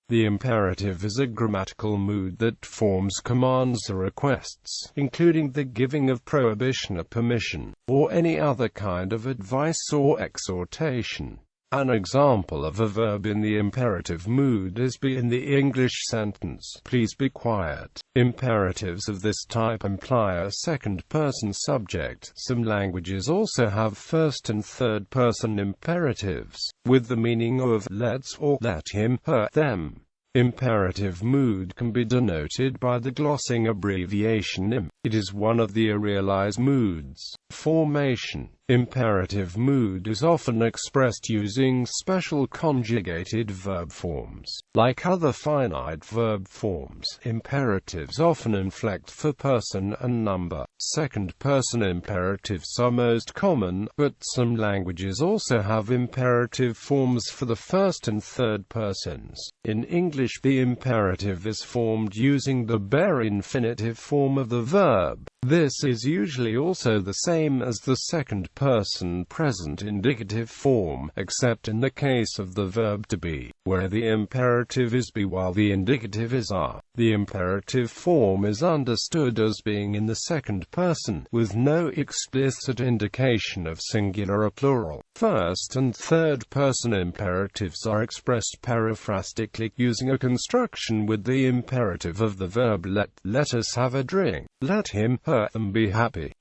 The imperative is a grammatical mood that forms commands or requests, including the giving of prohibition or permission, or any other kind of advice or exhortation. An example of a verb in the imperative mood is be in the English sentence, "Please be quiet." Imperatives of this type imply a second-person subject. Some languages also have first and third-person imperatives, with the meaning of let's or let him, her, them. Imperative mood can be denoted by the glossing abbreviation IM. It is one of the arealized moods. Formation. Imperative mood is often expressed using special conjugated verb forms. Like other finite verb forms, imperatives often inflect for person and number. Second-person imperatives are most common, but some languages also have imperative forms for the first and third persons. In English, the imperative is formed using the bare infinitive form of the verb. This is usually also the same as the second-person present indicative form, except in the case of the verb to be, where the imperative is be while the indicative is are. The imperative form is understood as being in the second person, with no explicit indication of singular or plural. First and third-person imperatives are expressed paraphrastically using a construction with the imperative of the verb let us have a drink, let him, her, them be happy.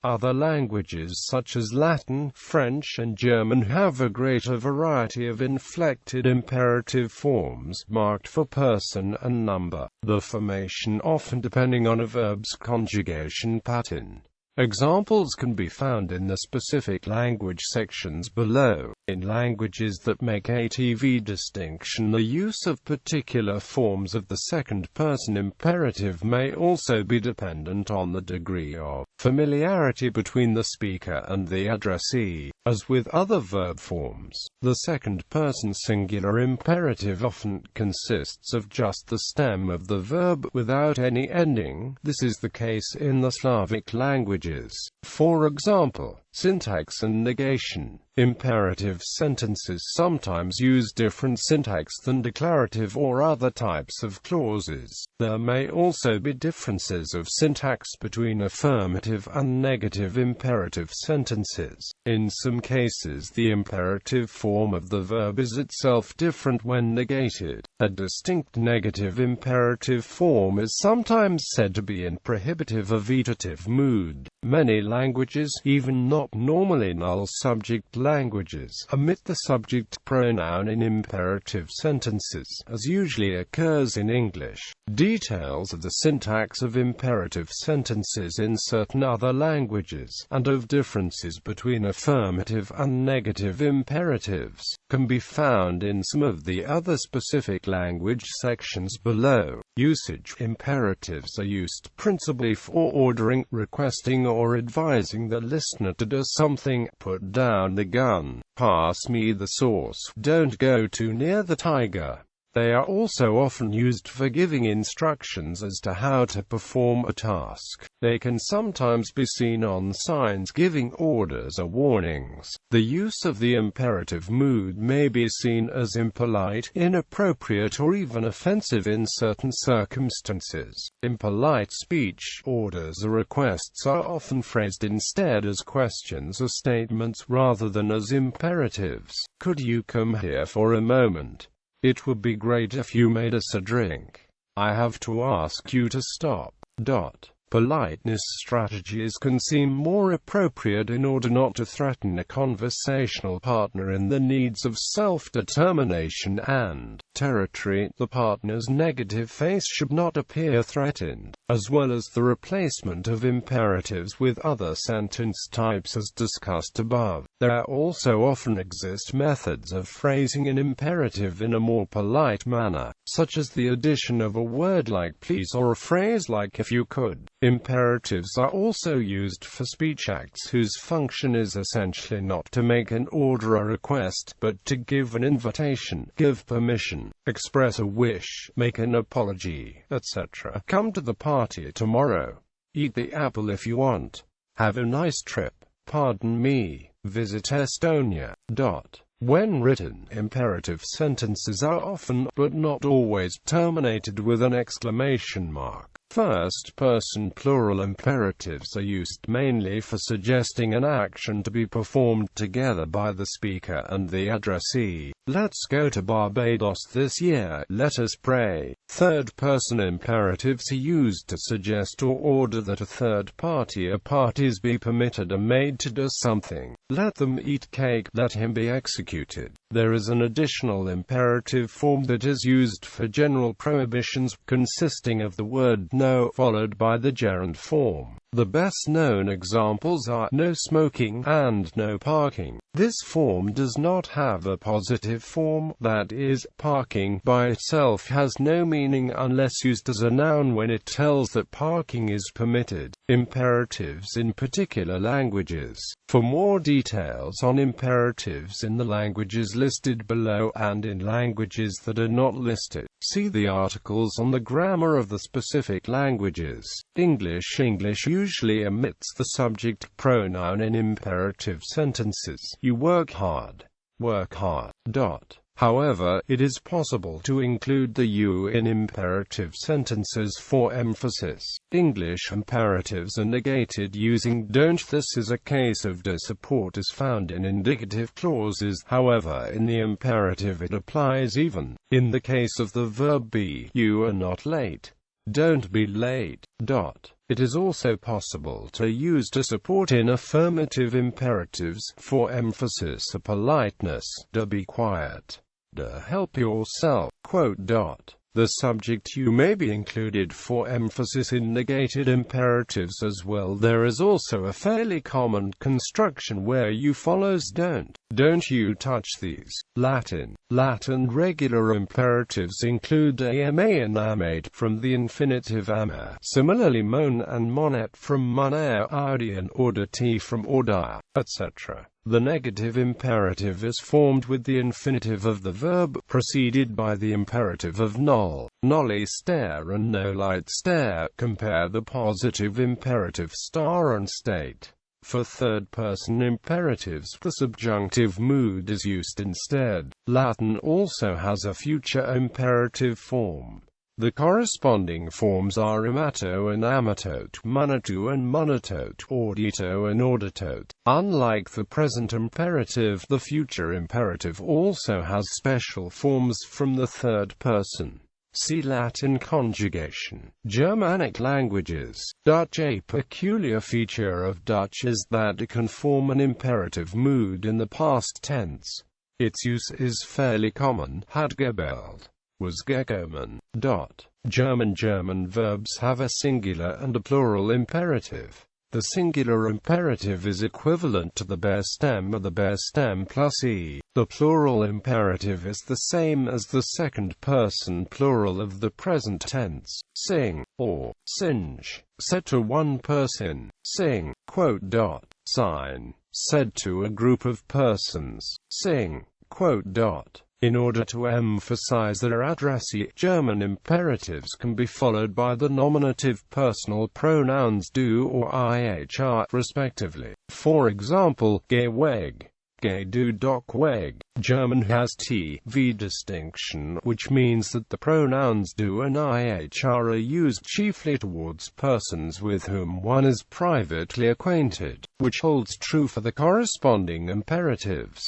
Other languages such as Latin, French and German have a greater variety of inflected imperative forms, marked for person and number, the formation often depending on a verb's conjugation pattern. Examples can be found in the specific language sections below. In languages that make a TV distinction, the use of particular forms of the second-person imperative may also be dependent on the degree of familiarity between the speaker and the addressee. As with other verb forms, the second-person singular imperative often consists of just the stem of the verb without any ending. This is the case in the Slavic languages. For example, syntax and negation. Imperative sentences sometimes use different syntax than declarative or other types of clauses. There may also be differences of syntax between affirmative and negative imperative sentences. In some cases, the imperative form of the verb is itself different when negated. A distinct negative imperative form is sometimes said to be in prohibitive or vetative mood. Many languages, even not normally null subject languages, omit the subject pronoun in imperative sentences, as usually occurs in English. Details of the syntax of imperative sentences in certain other languages, and of differences between affirmative and negative imperatives, can be found in some of the other specific language sections below. Usage. Imperatives are used principally for ordering, requesting or advising the listener to do something. Put down the gun. Pass me the sauce. Don't go too near the tiger. They are also often used for giving instructions as to how to perform a task. They can sometimes be seen on signs giving orders or warnings. The use of the imperative mood may be seen as impolite, inappropriate or even offensive in certain circumstances. Impolite speech, orders or requests are often phrased instead as questions or statements rather than as imperatives. Could you come here for a moment? It would be great if you made us a drink. I have to ask you to stop. Politeness strategies can seem more appropriate in order not to threaten a conversational partner in the needs of self-determination and territory. The partner's negative face should not appear threatened, as well as the replacement of imperatives with other sentence types as discussed above. There also often exist methods of phrasing an imperative in a more polite manner, such as the addition of a word like please or a phrase like if you could. Imperatives are also used for speech acts whose function is essentially not to make an order or request, but to give an invitation, give permission, express a wish, make an apology, etc. Come to the party tomorrow. Eat the apple if you want. Have a nice trip. Pardon me. Visit Estonia. When written, imperative sentences are often, but not always, terminated with an exclamation mark. First-person plural imperatives are used mainly for suggesting an action to be performed together by the speaker and the addressee. Let's go to Barbados this year. Let us pray. Third-person imperatives are used to suggest or order that a third party or parties be permitted or made to do something. Let them eat cake. Let him be executed. There is an additional imperative form that is used for general prohibitions, consisting of the word no followed by the gerund form. The best-known examples are no smoking and no parking. This form does not have a positive form, that is, parking by itself has no meaning unless used as a noun when it tells that parking is permitted. Imperatives in particular languages. For more details on imperatives in the languages listed below and in languages that are not listed, see the articles on the grammar of the specific languages. English usually omits the subject pronoun in imperative sentences. You work hard. Work hard. However, it is possible to include the you in imperative sentences for emphasis. English imperatives are negated using don't. This is a case of do support is found in indicative clauses, however in the imperative it applies even. In the case of the verb be, you are not late. Don't be late. It is also possible to use to support in affirmative imperatives for emphasis or politeness. Do be quiet. Do help yourself. The subject you may be included for emphasis in negated imperatives as well. There is also a fairly common construction where you follows don't. Don't you touch these. Latin regular imperatives include ama and amate from the infinitive ama. Similarly mon and monet from monere, audi and auditi from audire, etc. The negative imperative is formed with the infinitive of the verb, preceded by the imperative of nol. Nolly stare and no light stare. Compare the positive imperative star and state. For third-person imperatives, the subjunctive mood is used instead. Latin also has a future imperative form. The corresponding forms are imato and amatote, monoto and monotote, audito and auditote. Unlike the present imperative, the future imperative also has special forms from the third person. See Latin conjugation. Germanic languages. Dutch. A peculiar feature of Dutch is that it can form an imperative mood in the past tense. Its use is fairly common. Had gebeld. Was gekomen. German verbs have a singular and a plural imperative. The singular imperative is equivalent to the bare stem or the bare stem plus e. The plural imperative is the same as the second-person plural of the present tense. Sing, or singe, said to one person. Sing, sign, said to a group of persons. Sing, in order to emphasize their addressee, German imperatives can be followed by the nominative personal pronouns du or ihr, respectively. For example, geh weg. Geh du doch weg. German has TV distinction, which means that the pronouns du and ihr are used chiefly towards persons with whom one is privately acquainted, which holds true for the corresponding imperatives.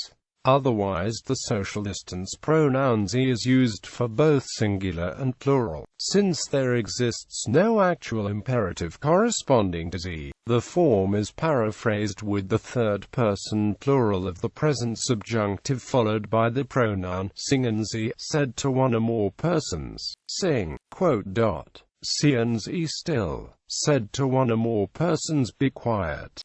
Otherwise, the social distance pronoun sie is used for both singular and plural. Since there exists no actual imperative corresponding to sie, the form is paraphrased with the third-person plural of the present subjunctive followed by the pronoun singen sie, said to one or more persons. Sing, seien sie still, said to one or more persons. Be quiet,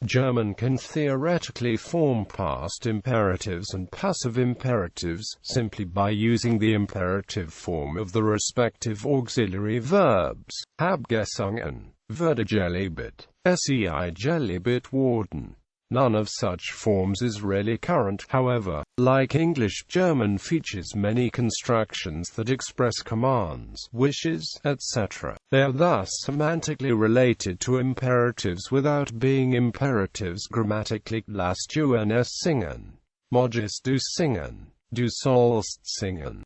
German can theoretically form past imperatives and passive imperatives, simply by using the imperative form of the respective auxiliary verbs. Hab gesungen, wurde geliebt, sei geliebt worden. None of such forms is really current, however. Like English, German features many constructions that express commands, wishes, etc. They are thus semantically related to imperatives without being imperatives grammatically. Lasst uns singen. Mogis du singen, du sollst singen.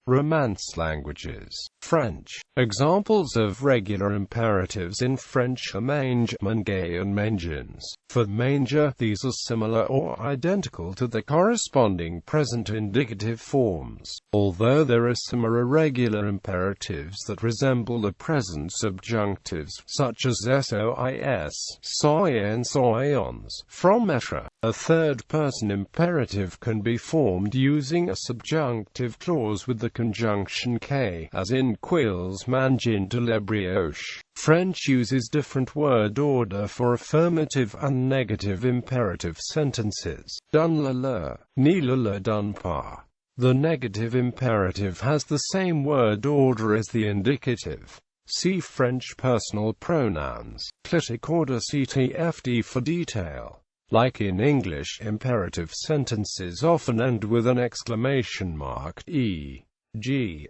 Romance languages. French. Examples of regular imperatives in French are mange, manger and mangens. For manger, these are similar or identical to the corresponding present indicative forms, although there are some irregular imperatives that resemble the present subjunctives, such as sois, soyen, soyons. From etre, a third-person imperative can be formed using a subjunctive clause with the conjunction k, as in quils mangin de la brioche. French uses different word order for affirmative and negative imperative sentences. Done le, ni le done pas. The negative imperative has the same word order as the indicative. See French personal pronouns. Clitic order CTFD for detail. Like in English, imperative sentences often end with an exclamation mark, e.g.,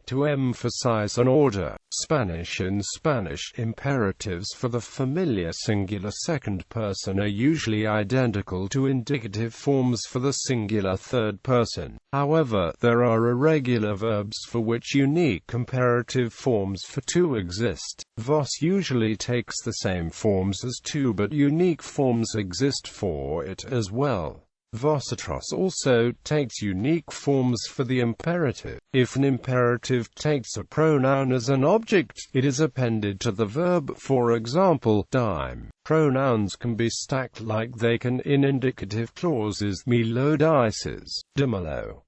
to emphasize an order. Spanish. In Spanish, imperatives for the familiar singular second person are usually identical to indicative forms for the singular third person. However, there are irregular verbs for which unique comparative forms for to exist. Vos usually takes the same forms as to, but unique forms exist for it as well. Vosotros also takes unique forms for the imperative. If an imperative takes a pronoun as an object, it is appended to the verb. For example, dime. Pronouns can be stacked like they can in indicative clauses. Me lo dices, dimelo.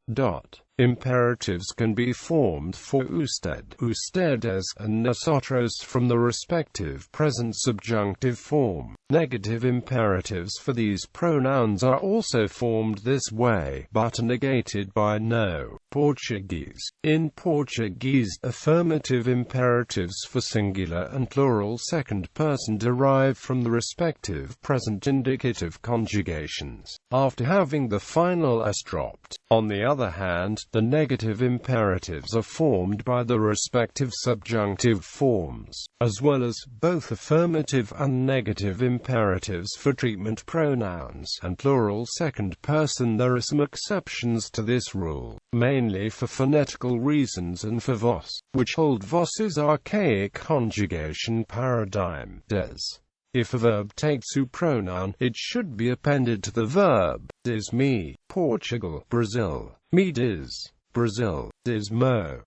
Imperatives can be formed for usted, ustedes, and nosotros from the respective present subjunctive form. Negative imperatives for these pronouns are also formed this way, but are negated by no. Portuguese. In Portuguese, affirmative imperatives for singular and plural second person derive from the respective present indicative conjugations, after having the final s dropped. On the other hand, the negative imperatives are formed by the respective subjunctive forms, as well as both affirmative and negative imperatives for treatment pronouns and plural second person. There are some exceptions to this rule, mainly for phonetical reasons and for vos, which hold vos's archaic conjugation paradigm, des. If a verb takes a pronoun, it should be appended to the verb. Dis me, Portugal, Brazil. Me dis, Brazil. Dis mo.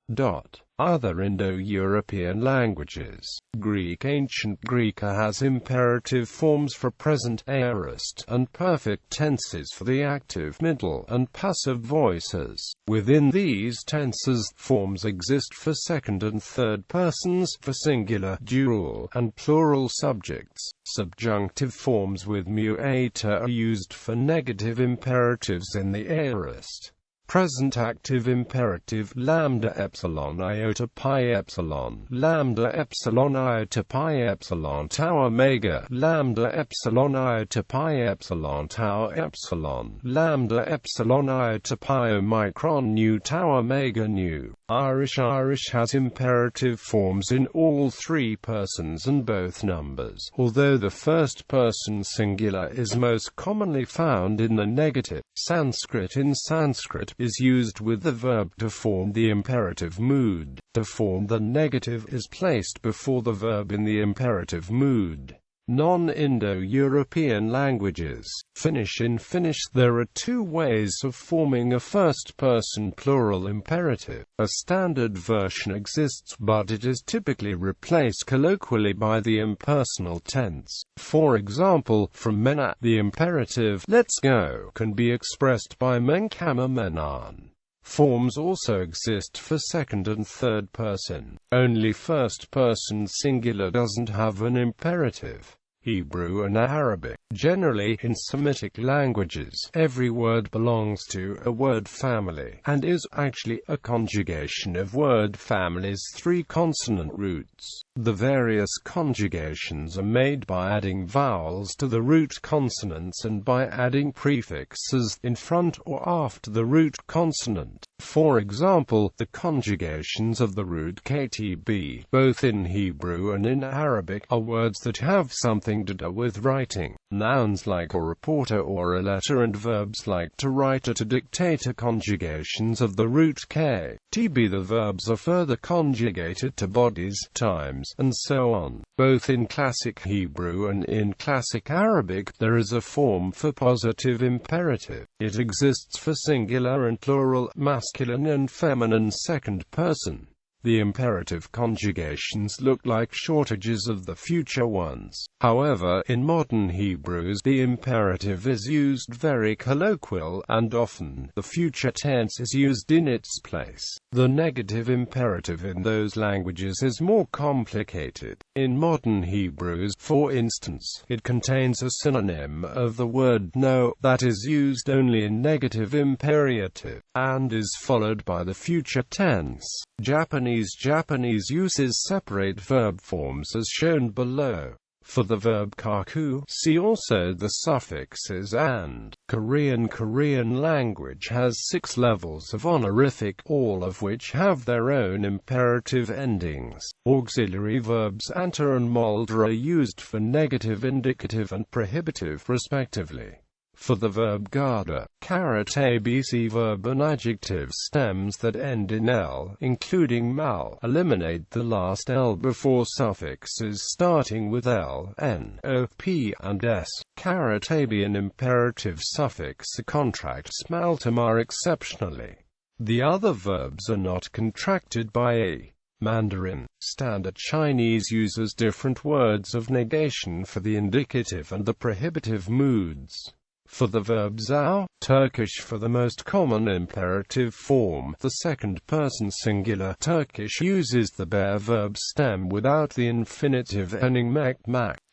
Other Indo-European languages. Greek. Ancient Greek has imperative forms for present aorist and perfect tenses for the active, middle, and passive voices. Within these tenses, forms exist for second and third persons, for singular, dual, and plural subjects. Subjunctive forms with mu eta are used for negative imperatives in the aorist. Present active imperative lambda epsilon iota pi epsilon, lambda epsilon iota pi epsilon tau omega, lambda epsilon iota pi epsilon tau epsilon, lambda epsilon iota pi omicron nu tau omega nu. Irish has imperative forms in all three persons and both numbers, although the first person singular is most commonly found in the negative. Sanskrit. In Sanskrit, is used with the verb to form the imperative mood. To form the negative is placed before the verb in the imperative mood. Non-Indo-European languages. Finnish. In Finnish, there are two ways of forming a first-person plural imperative. A standard version exists, but it is typically replaced colloquially by the impersonal tense. For example, from mena, the imperative let's go can be expressed by menkama menan. Forms also exist for second and third person. Only first person singular doesn't have an imperative. Hebrew and Arabic. Generally, in Semitic languages, every word belongs to a word family, and is actually a conjugation of word family's three consonant roots. The various conjugations are made by adding vowels to the root consonants and by adding prefixes in front or after the root consonant. For example, the conjugations of the root ktb, both in Hebrew and in Arabic, are words that have something nothing to do with writing. Nouns like a reporter or a letter, and verbs like to write or to dictate are conjugations of the root k. To-be. The verbs are further conjugated to bodies, times, and so on. Both in Classic Hebrew and in Classic Arabic, there is a form for positive imperative. It exists for singular and plural, masculine and feminine second person. The imperative conjugations look like shortages of the future ones. However, in modern Hebrews, the imperative is used very colloquial, and often, the future tense is used in its place. The negative imperative in those languages is more complicated. In modern Hebrews, for instance, it contains a synonym of the word no, that is used only in negative imperative, and is followed by the future tense. Japanese uses separate verb forms as shown below. For the verb kaku, see also the suffixes and. Korean language has 6 levels of honorific, all of which have their own imperative endings. Auxiliary verbs anta and moldra are used for negative, indicative, and prohibitive, respectively. For the verb gada, abc verb and adjective stems that end in l, including mal, eliminate the last l before suffixes starting with l, n, o, p, and s. An imperative suffix contracts maltamar exceptionally. The other verbs are not contracted by a. Mandarin. Standard Chinese uses different words of negation for the indicative and the prohibitive moods. For the verb zao, Turkish for the most common imperative form, the second-person singular, Turkish uses the bare verb stem without the infinitive ending mek.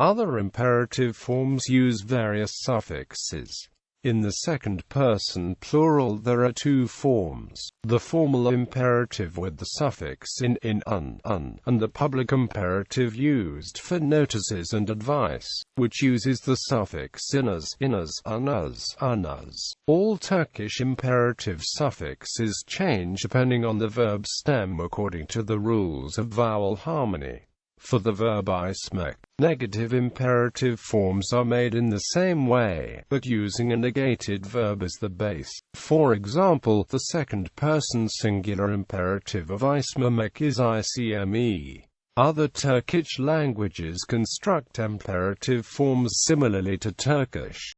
Other imperative forms use various suffixes. In the second-person plural there are 2 forms, the formal imperative with the suffix in, un, and the public imperative used for notices and advice, which uses the suffix inas, unas. All Turkish imperative suffixes change depending on the verb stem according to the rules of vowel harmony. For the verb ismek, negative imperative forms are made in the same way, but using a negated verb as the base. For example, the second-person singular imperative of ismemek is icme. Other Turkish languages construct imperative forms similarly to Turkish.